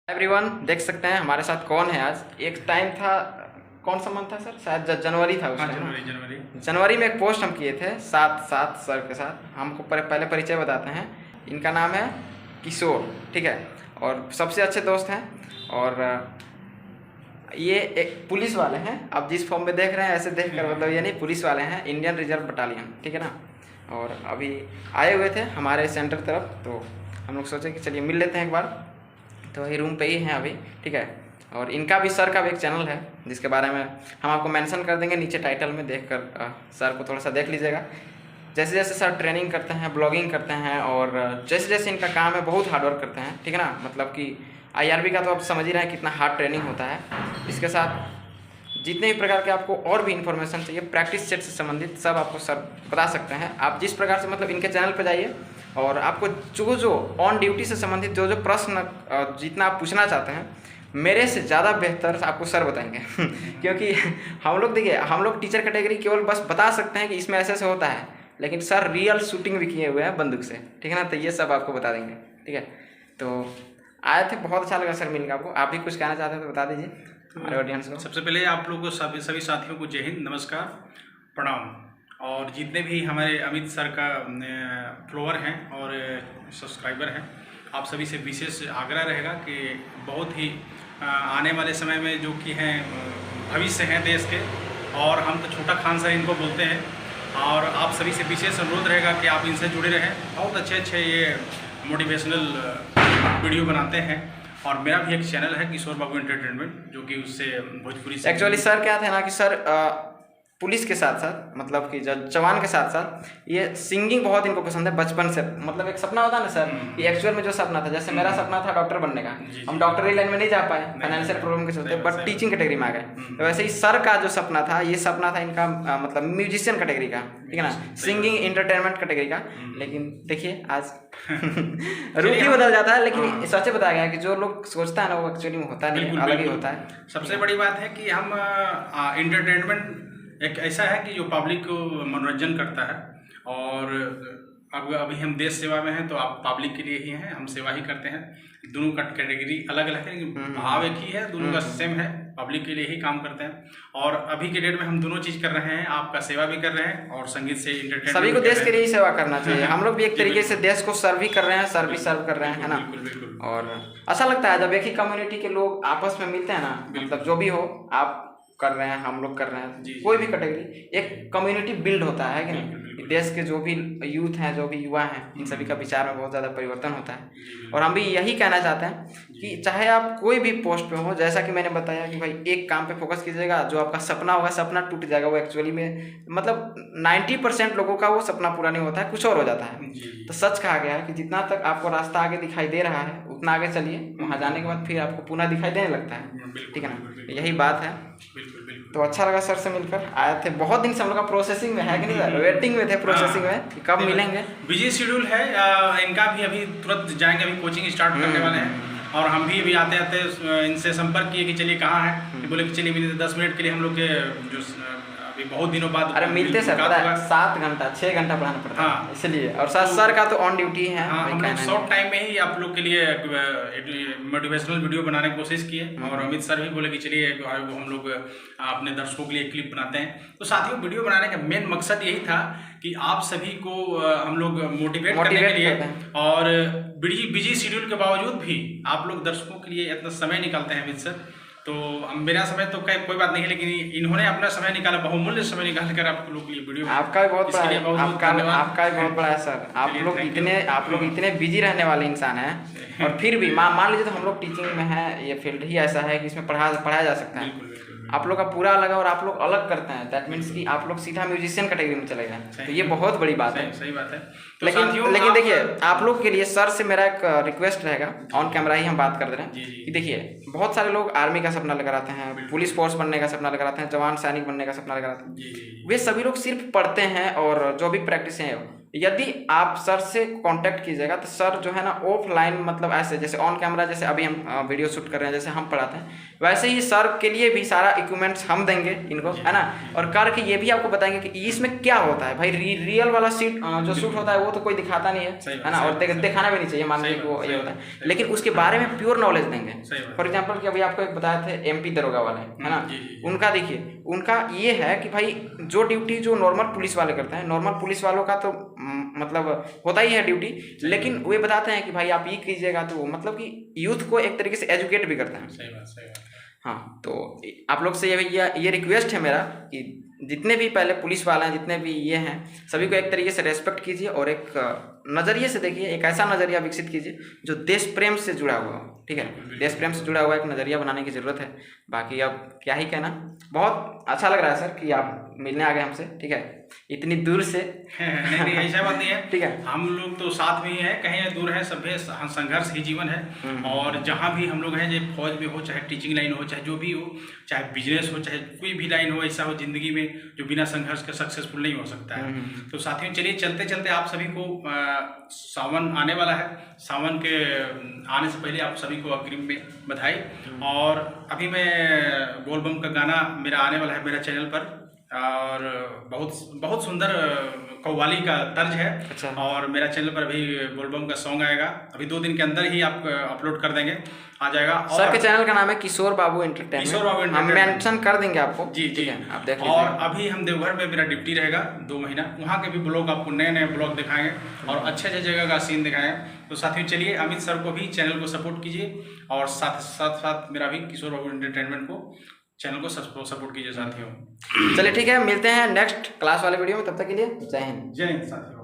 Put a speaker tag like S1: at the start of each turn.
S1: Everyone देख सकते हैं हमारे साथ कौन है आज। एक टाइम था, कौन सा मंथ था सर? शायद जनवरी था उस
S2: हाँ,
S1: टाइम। जनवरी में एक पोस्ट हम किए थे साथ सर के साथ। हमको पहले परिचय बताते हैं। इनका नाम है किशोर, ठीक है, और सबसे अच्छे दोस्त हैं। और ये एक पुलिस वाले हैं। आप जिस फॉर्म में देख रहे हैं ऐसे देख कर मतलब ये नहीं, पुलिस वाले हैं, इंडियन रिजर्व बटालियन, ठीक है ना। और अभी आए हुए थे हमारे सेंटर तरफ, तो हम लोग सोचे कि चलिए मिल लेते हैं एक बार। तो ये रूम पे ही हैं अभी, ठीक है। और इनका भी, सर का भी एक चैनल है जिसके बारे में हम आपको मेंशन कर देंगे नीचे टाइटल में, देखकर सर को थोड़ा सा देख लीजिएगा। जैसे जैसे सर ट्रेनिंग करते हैं, ब्लॉगिंग करते हैं, और जैसे जैसे इनका काम है बहुत हार्डवर्क करते हैं, ठीक है ना। मतलब कि IRB का तो आप समझ ही रहे हैं कितना हार्ड ट्रेनिंग होता है। इसके साथ जितने भी प्रकार के आपको और भी इन्फॉर्मेशन चाहिए प्रैक्टिस सेट से संबंधित, सब आपको सर बता सकते हैं। आप जिस प्रकार से मतलब इनके चैनल पर जाइए और आपको जो ऑन ड्यूटी से संबंधित जो प्रश्न जितना आप पूछना चाहते हैं, मेरे से ज़्यादा बेहतर आपको सर बताएंगे क्योंकि हम लोग देखिए, हम लोग टीचर कैटेगरी केवल बस बता सकते हैं कि इसमें ऐसे ऐसे होता है, लेकिन सर रियल शूटिंग भी किए हुए हैं बंदूक से, ठीक है ना। तो ये सब आपको बता देंगे, ठीक है। तो आए थे, बहुत अच्छा लगा सर मिलकर आपको। आप भी कुछ कहना चाहते हैं तो बता दीजिए हमारे ऑडियंस को।
S2: सबसे पहले आप लोगों को सभी साथियों को जय हिंद, नमस्कार, प्रणाम। और जितने भी हमारे अमित सर का फॉलोअर हैं और सब्सक्राइबर हैं, आप सभी से विशेष आग्रह रहेगा कि बहुत ही आने वाले समय में जो कि हैं भविष्य हैं देश के, और हम तो छोटा खान सर इनको बोलते हैं, और आप सभी से विशेष अनुरोध रहेगा कि आप इनसे जुड़े रहें। बहुत अच्छे ये मोटिवेशनल वीडियो बनाते हैं। और मेरा भी एक चैनल है किशोर बाबू एंटरटेनमेंट, जो कि उससे भोजपुरी से
S1: एक्चुअली सर क्या थे ना कि सर पुलिस के साथ साथ, मतलब कि जवान के साथ साथ ये सिंगिंग बहुत इनको पसंद है बचपन से। मतलब एक सपना होता है ना सर, कि एक्चुअल में जो सपना था, जैसे मेरा सपना था डॉक्टर बनने का, हम डॉक्टरी लाइन में नहीं जा पाए फाइनेंशियल प्रॉब्लम के चलते, बट टीचिंग कैटेगरी में आ गए। तो वैसे ही सर का जो सपना था, ये सपना था इनका मतलब म्यूजिशियन कैटेगरी का, ठीक है ना, सिंगिंग एंटरटेनमेंट कैटेगरी का। लेकिन देखिए आज रूप ही बदल जाता है, लेकिन सच बताया गया है कि जो लोग सोचता है ना वो एक्चुअली में होता नहीं, अलग ही होता है।
S2: सबसे बड़ी बात है कि हम एंटरटेनमेंट एक ऐसा है कि जो पब्लिक को मनोरंजन करता है। और अब अभी हम देश सेवा में हैं, तो आप पब्लिक के लिए ही हैं, हम सेवा ही करते हैं। दोनों का कैटेगरी अलग अलग है, लेकिन भाव एक ही है, दोनों का सेम है, पब्लिक के लिए ही काम करते हैं। और अभी के डेट में हम दोनों चीज़ कर रहे हैं, आपका सेवा भी कर रहे हैं और संगीत से एंटरटेनमेंट।
S1: सभी को देश के लिए ही सेवा करना चाहिए। हम लोग भी एक तरीके से देश को सर्व भी कर रहे हैं, सर भी सर्व कर रहे हैं, है ना।
S2: बिल्कुल।
S1: और अच्छा लगता है जब एक ही कम्युनिटी के लोग आपस में मिलते हैं ना, मतलब जो भी हो, आप कर रहे हैं, हम लोग कर रहे हैं, कोई भी कैटेगरी, एक कम्युनिटी बिल्ड होता है कि नहीं। देश के जो भी यूथ हैं, जो भी युवा हैं, इन सभी का विचार में बहुत ज़्यादा परिवर्तन होता है। और हम भी यही कहना चाहते हैं कि चाहे आप कोई भी पोस्ट पे हो, जैसा कि मैंने बताया कि भाई एक काम पे फोकस कीजिएगा, जो आपका सपना होगा, सपना टूट जाएगा। वो एक्चुअली में मतलब 90% लोगों का वो सपना पूरा नहीं होता है, कुछ और हो जाता है। तो सच कहा गया है कि जितना तक आपको रास्ता आगे दिखाई दे रहा है उतना आगे चलिए, वहाँ जाने के बाद फिर आपको पुनः दिखाई देने लगता है, ठीक है ना। यही बात है। तो अच्छा लगा सर से मिलकर। आए थे बहुत दिन से, हम लोग का प्रोसेसिंग में है कि नहीं सर, वेटिंग में थे प्रोसेसिंग में कि कब मिलेंगे।
S2: बिजी शेड्यूल है इनका भी, अभी तुरंत जाएंगे, अभी कोचिंग स्टार्ट करने वाले हैं। और हम भी अभी आते आते इनसे संपर्क किए कि चलिए कहाँ हैं, बोले कि चलिए मिले। 10 मिनट के लिए हम लोग के जो अभी बहुत दिनों बाद
S1: अरे मिलते सर, पता है 7 घंटा 6 घंटा पढ़ाना पड़ता है। हाँ, इसलिए। और सर का तो ऑन ड्यूटी है।
S2: हाँ, हम लोग शॉर्ट टाइम में ही आप लोग के लिए मोटिवेशनल वीडियो बनाने की कोशिश किए। और अमित सर भी बोले कि चलिए हम लोग अपने दर्शकों के लिए क्लिप बनाते हैं। तो साथियों, वीडियो बनाने का मेन मकसद यही था कि आप सभी को हम लोग मोटिवेट करने के लिए, और बिजी शेड्यूल के बावजूद भी आप लोग दर्शकों के लिए इतना समय निकालते हैं अमित सर। तो मेरा समय तो कोई बात नहीं है, लेकिन इन्होंने अपना समय निकाला, बहुमूल्य समय निकाल कर आप लोग के लिए वीडियो।
S1: आपका भी बहुत बड़ा है, आपका भी बहुत बड़ा है सर। आप लोग इतने बिजी रहने वाले इंसान हैं, और फिर भी मान लीजिए तो हम लोग टीचिंग में है, ये फील्ड ही ऐसा है कि इसमें पढ़ाया जा सकता है। आप लोग का पूरा अलग है और आप लोग अलग करते हैं, दैट मीन्स कि आप लोग सीधा म्यूजिशियन कैटेगरी में चले गए। तो ये बहुत बड़ी बात है।
S2: सही बात है। तो
S1: लेकिन देखिए, आप लोग के लिए सर से मेरा एक रिक्वेस्ट रहेगा, ऑन कैमरा ही हम बात कर रहे हैं कि देखिए, बहुत सारे लोग आर्मी का सपना लेकर आते हैं, पुलिस फोर्स बनने का सपना लेकर आते हैं, जवान सैनिक बनने का सपना लेकर आते हैं। वे सभी लोग सिर्फ पढ़ते हैं और जो भी प्रैक्टिस है यदि आप सर से कांटेक्ट कीजिएगा तो सर जो है ना ऑफलाइन मतलब ऐसे जैसे ऑन कैमरा जैसे अभी हम वीडियो शूट कर रहे हैं जैसे हम पढ़ाते हैं वैसे ही सर के लिए भी सारा इक्विपमेंट्स हम देंगे इनको, है ना। और करके ये भी आपको बताएंगे कि इसमें क्या होता है भाई। रियल वाला सीट जो शूट होता है वो तो कोई दिखाता नहीं है ना, और दिखाना भी नहीं चाहिए, मान लीजिए वो ये होता है, लेकिन उसके बारे में प्योर नॉलेज देंगे। फॉर एग्जाम्पल कि अभी आपको एक बताए थे MP दरोगा वाले, है ना, उनका देखिए उनका ये है कि भाई जो ड्यूटी जो नॉर्मल पुलिस वाले करते हैं, नॉर्मल पुलिस वालों का तो मतलब होता ही है ड्यूटी, लेकिन वे बताते हैं कि भाई आप ये कीजिएगा तो मतलब कि यूथ को एक तरीके से एजुकेट भी करते हैं।
S2: सही बात।
S1: हाँ, तो आप लोग से ये रिक्वेस्ट है मेरा कि जितने भी पहले पुलिस वाले हैं, जितने भी ये हैं, सभी को एक तरीके से रेस्पेक्ट कीजिए और एक नज़रिए से देखिए, एक ऐसा नज़रिया विकसित कीजिए जो देश प्रेम से जुड़ा हुआ हो। ठीक है, देश प्रेम से जुड़ा हुआ एक नज़रिया बनाने की ज़रूरत है। बाकी अब क्या ही कहना, बहुत अच्छा लग रहा है सर कि आप मिलने आ गए हमसे। ठीक है, इतनी दूर से।
S2: नहीं ऐसा बात नहीं है,
S1: ठीक है,
S2: हम लोग तो साथ में ही हैं, कहीं दूर है, सभ्य संघर्ष ही जीवन है। और जहाँ भी हम लोग हैं, चाहे फौज में हो, चाहे टीचिंग लाइन हो, चाहे जो भी हो, चाहे बिजनेस हो, चाहे कोई भी लाइन हो, ऐसा हो जिंदगी में जो बिना संघर्ष के सक्सेसफुल नहीं हो सकता है। तो साथियों चलिए चलते चलते आप सभी को सावन आने वाला है, सावन के आने से पहले आप सभी को अग्रिम में बधाई। और अभी मैं बोलबम का गाना मेरा आने वाला है मेरा चैनल पर, और बहुत सुंदर कव्वाली का तर्ज है।
S1: अच्छा।
S2: और मेरा चैनल पर अभी बोलबम का सॉन्ग आएगा, अभी 2 दिन के अंदर ही आप अपलोड कर देंगे, आ जाएगा। और
S1: सर के चैनल का नाम है किशोर बाबू एंटरटेनमेंट,
S2: किशोर बाबू
S1: हम
S2: एंटरटेनमेंट
S1: मेंशन कर देंगे आपको।
S2: जी
S1: ठीक है, आप देख लीजिए।
S2: और अभी हम देवघर में मेरा ड्यूटी रहेगा 2 महीना, वहाँ के भी ब्लॉग आपको नए ब्लॉग दिखाएंगे और अच्छे जगह का सीन दिखाएंगे। तो साथियों चलिए अमित सर को भी चैनल को सपोर्ट कीजिए और साथ मेरा भी किशोर बाबू एंटरटेनमेंट को चैनल को सपोर्ट कीजिए साथियों।
S1: चलिए ठीक है, मिलते हैं नेक्स्ट क्लास वाले वीडियो में, तब तक के लिए जय हिंद।
S2: जय हिंद साथियों।